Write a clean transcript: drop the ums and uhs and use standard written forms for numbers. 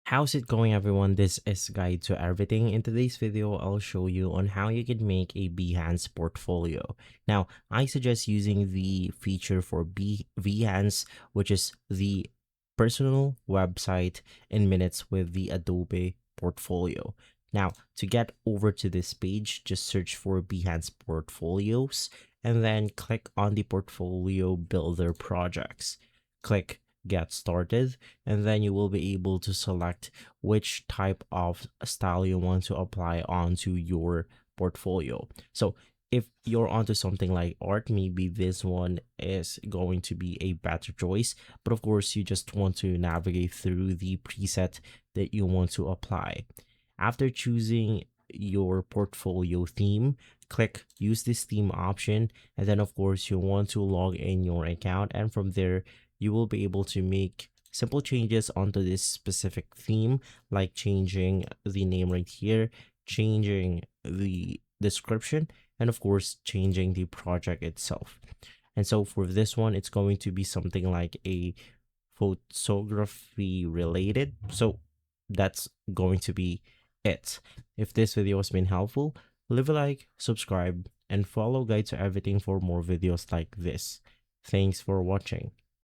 How's it going, everyone? This is Guide to Everything. In today's video, I'll show you on how you can make a Behance portfolio. Now, I suggest using the feature for Behance, which is the personal website in minutes with the Adobe portfolio. Now, to get over to this page, just search for Behance portfolios and then click on the portfolio builder projects. Click get started, and then you will be able to select which type of style you want to apply onto your portfolio. So if you're onto something like art, maybe this one is going to be a better choice. But of course, you just want to navigate through the preset that you want to apply. After choosing your portfolio theme, click use this theme option, and then of course you want to log in your account, and from there you will be able to make simple changes onto this specific theme, like changing the name right here, changing the description, and of course changing the project itself. And so for this one, it's going to be something like a photography related. So that's going to be it. If this video has been helpful, leave a like, subscribe, and follow Guide to Everything for more videos like this. Thanks for watching.